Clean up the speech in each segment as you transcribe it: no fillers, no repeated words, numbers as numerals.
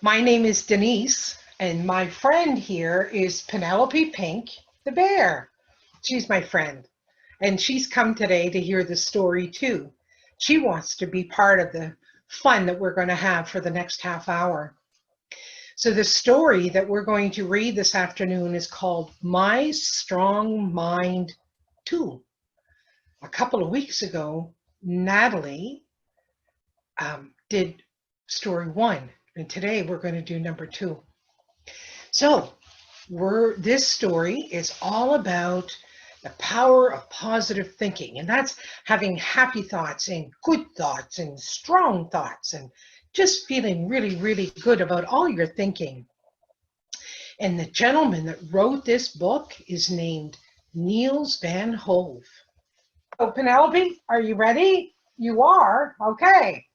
My name is Denise, and my friend here is Penelope Pink, the bear. She's my friend, and she's come today to hear the story too. She wants to be part of the fun that we're going to have for the next half hour. So the story that we're going to read this afternoon is called My Strong Mind 2. A couple of weeks ago, Natalie did story 1, and today we're going to do number 2. So this story is all about the power of positive thinking, and that's having happy thoughts and good thoughts and strong thoughts and just feeling really, really good about all your thinking. And the gentleman that wrote this book is named Niels van Hove. So Penelope, are you ready? You are? Okay.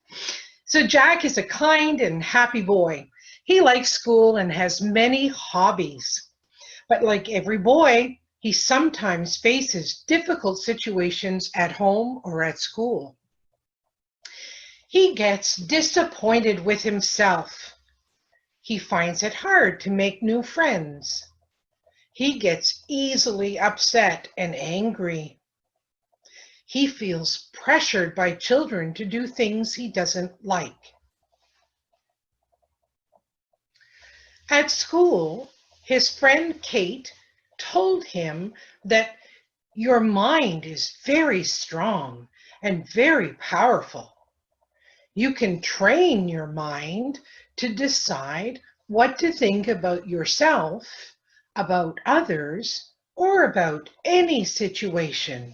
So Jack is a kind and happy boy. He likes school and has many hobbies. But like every boy, he sometimes faces difficult situations at home or at school. He gets disappointed with himself. He finds it hard to make new friends. He gets easily upset and angry. He feels pressured by children to do things he doesn't like. At school, his friend Kate told him that your mind is very strong and very powerful. You can train your mind to decide what to think about yourself, about others, or about any situation.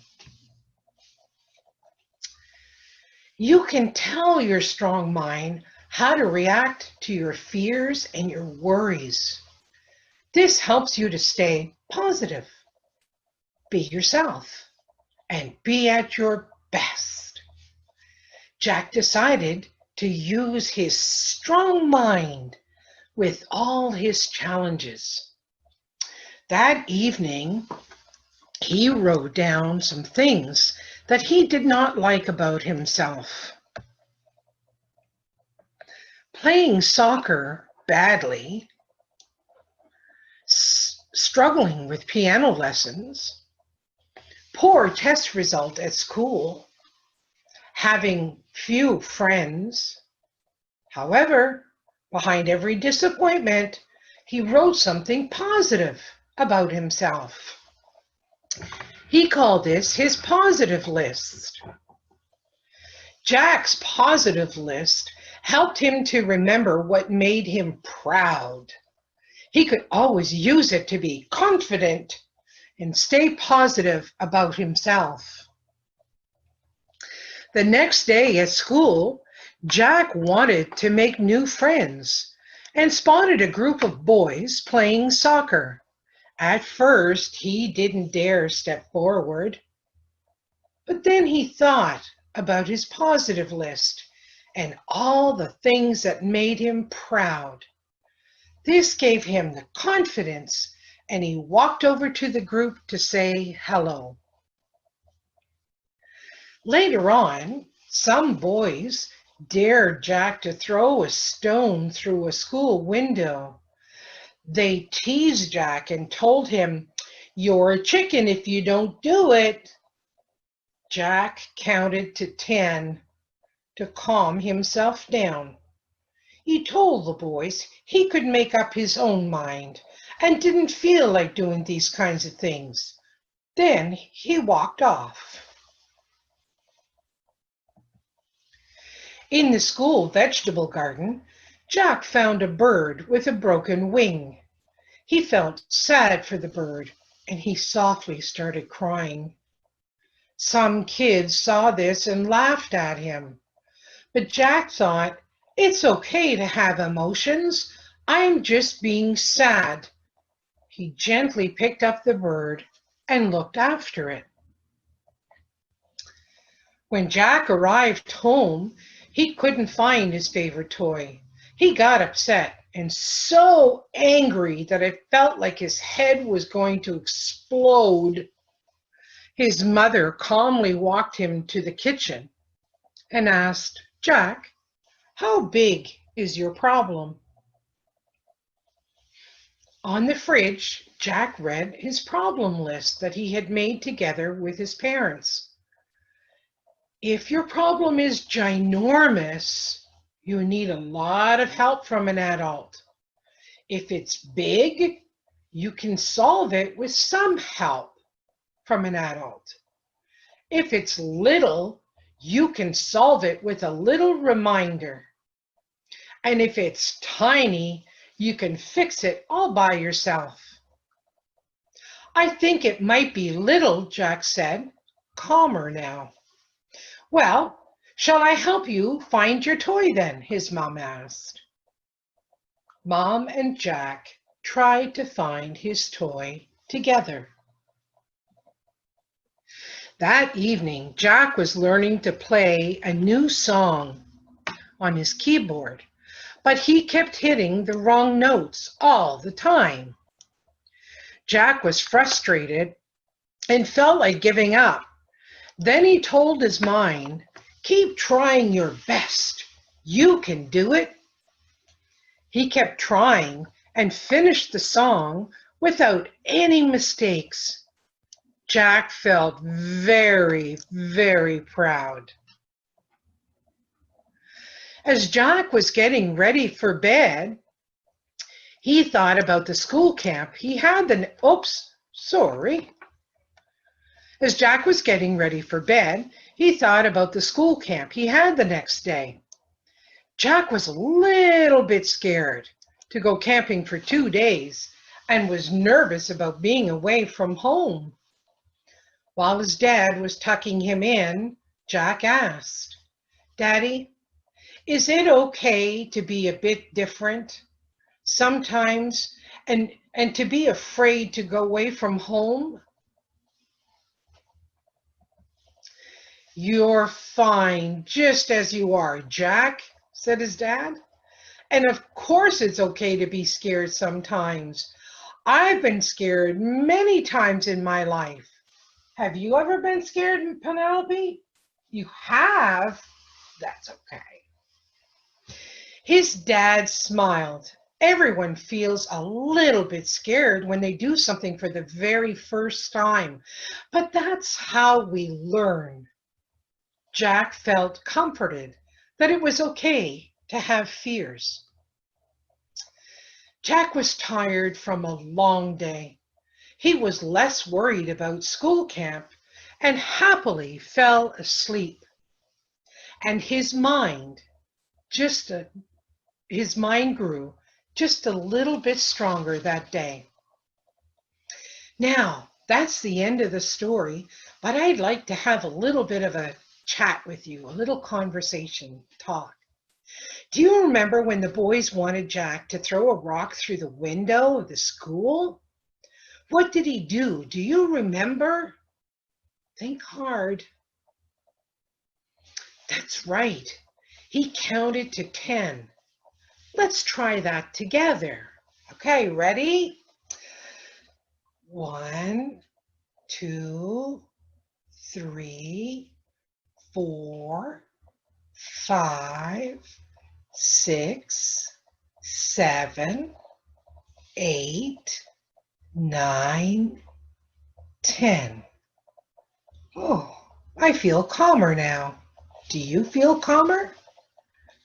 You can tell your strong mind how to react to your fears and your worries. This helps you to stay positive, be yourself, and be at your best. Jack decided to use his strong mind with all his challenges. That evening, he wrote down some things that he did not like about himself. Playing soccer badly, struggling with piano lessons, poor test result at school, having few friends. However, behind every disappointment, he wrote something positive about himself. He called this his positive list. Jack's positive list helped him to remember what made him proud. He could always use it to be confident and stay positive about himself. The next day at school, Jack wanted to make new friends and spotted a group of boys playing soccer. At first, he didn't dare step forward, but then he thought about his positive list and all the things that made him proud. This gave him the confidence, and he walked over to the group to say hello. Later on, some boys dared Jack to throw a stone through a school window. They teased Jack and told him, "You're a chicken if you don't do it." Jack counted to 10 to calm himself down. He told the boys he could make up his own mind and didn't feel like doing these kinds of things. Then he walked off. In the school vegetable garden, Jack found a bird with a broken wing. He felt sad for the bird, and he softly started crying. Some kids saw this and laughed at him. But Jack thought, it's okay to have emotions. I'm just being sad. He gently picked up the bird and looked after it. When Jack arrived home, he couldn't find his favorite toy. He got upset and so angry that it felt like his head was going to explode. His mother calmly walked him to the kitchen and asked, "Jack, how big is your problem?" On the fridge, Jack read his problem list that he had made together with his parents. If your problem is ginormous, you need a lot of help from an adult. If it's big, you can solve it with some help from an adult. If it's little, you can solve it with a little reminder. And if it's tiny, you can fix it all by yourself. I think it might be little, Jack said, calmer now. Well, shall I help you find your toy then? His mom asked. Mom and Jack tried to find his toy together. That evening, Jack was learning to play a new song on his keyboard, but he kept hitting the wrong notes all the time. Jack was frustrated and felt like giving up. Then he told his mind, "Keep trying your best. You can do it." He kept trying and finished the song without any mistakes. Jack felt very, very proud. As Jack was getting ready for bed, he thought about the school camp he had As Jack was getting ready for bed, he thought about the school camp he had the next day. Jack was a little bit scared to go camping for 2 days and was nervous about being away from home. While his dad was tucking him in, Jack asked, "Daddy, is it okay to be a bit different sometimes and to be afraid to go away from home?" "You're fine just as you are, Jack," said his dad. "And of course it's okay to be scared sometimes. I've been scared many times in my life. Have you ever been scared, Penelope?" "You have? That's okay." His dad smiled. Everyone feels a little bit scared when they do something for the very first time, but that's how we learn. Jack felt comforted that it was okay to have fears. Jack was tired from a long day. He was less worried about school camp and happily fell asleep. And his mind grew just a little bit stronger that day. Now, that's the end of the story, but I'd like to have a little bit of a chat with you, a little conversation talk. Do you remember when the boys wanted Jack to throw a rock through the window of the school? What did he do? Do you remember? Think hard. That's right. He counted to 10. Let's try that together. Okay, ready? 1, 2, 3, 4, 5, 6, 7, 8, 9, 10. Oh, I feel calmer now. Do you feel calmer?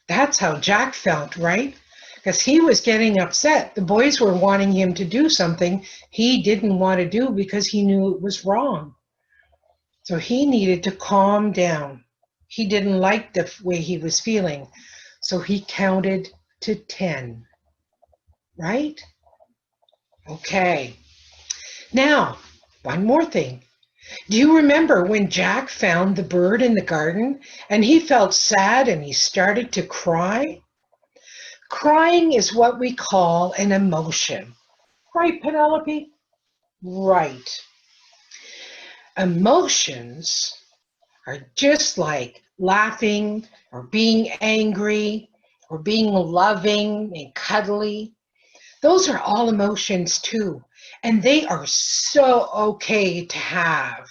That's how Jack felt, right? Because he was getting upset. The boys were wanting him to do something he didn't want to do because he knew it was wrong. So he needed to calm down. He didn't like the way he was feeling. So he counted to 10, right? Okay. Now, one more thing. Do you remember when Jack found the bird in the garden and he felt sad and he started to cry? Crying is what we call an emotion. Right, Penelope? Right. Emotions are just like laughing or being angry or being loving and cuddly. Those are all emotions too, and they are so okay to have.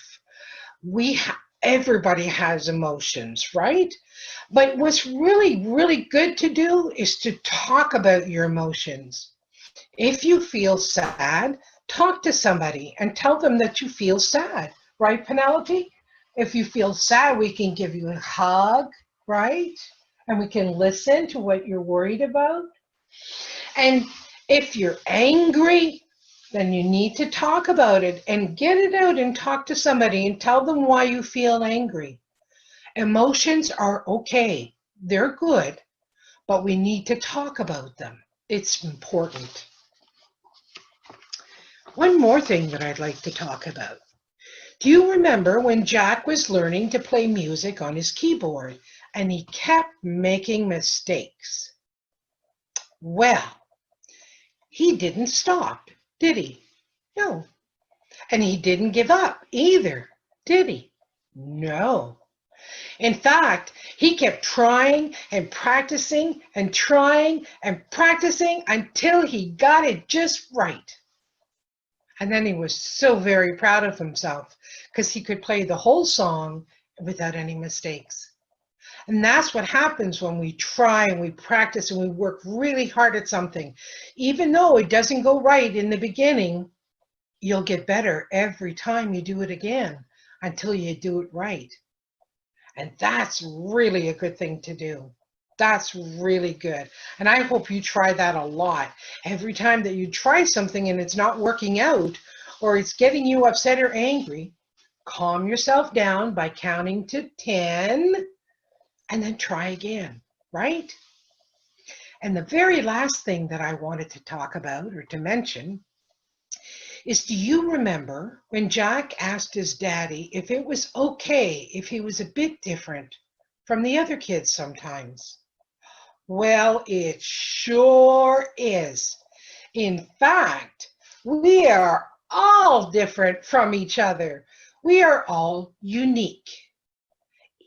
Everybody has emotions, right? But what's really, really good to do is to talk about your emotions. If you feel sad, talk to somebody and tell them that you feel sad, right, Penelope? If you feel sad, we can give you a hug, right? And we can listen to what you're worried about. And if you're angry, then you need to talk about it and get it out and talk to somebody and tell them why you feel angry. Emotions are okay, they're good, but we need to talk about them. It's important. One more thing that I'd like to talk about. Do you remember when Jack was learning to play music on his keyboard and he kept making mistakes? Well, he didn't stop, did he? No. And he didn't give up either, did he? No. In fact, he kept trying and practicing and trying and practicing until he got it just right. And then he was so very proud of himself because he could play the whole song without any mistakes. And that's what happens when we try and we practice and we work really hard at something. Even though it doesn't go right in the beginning, you'll get better every time you do it again until you do it right. And that's really a good thing to do. That's really good. And I hope you try that a lot. Every time that you try something and it's not working out or it's getting you upset or angry, calm yourself down by counting to 10 and then try again, right? And the very last thing that I wanted to talk about or to mention is, do you remember when Jack asked his daddy if it was okay if he was a bit different from the other kids sometimes? Well, it sure is. In fact, we are all different from each other. We are all unique.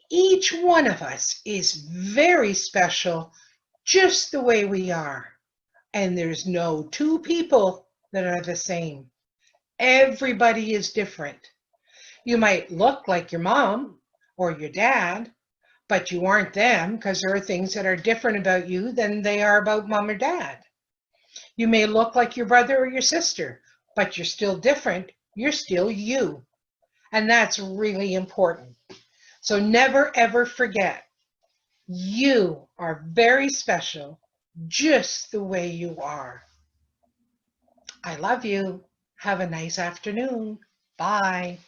Each one of us is very special just the way we are. And there's no two people that are the same. Everybody is different. You might look like your mom or your dad, but you aren't them because there are things that are different about you than they are about mom or dad. You may look like your brother or your sister, but you're still different. You're still you. And that's really important. So never ever forget, you are very special just the way you are. I love you. Have a nice afternoon. Bye.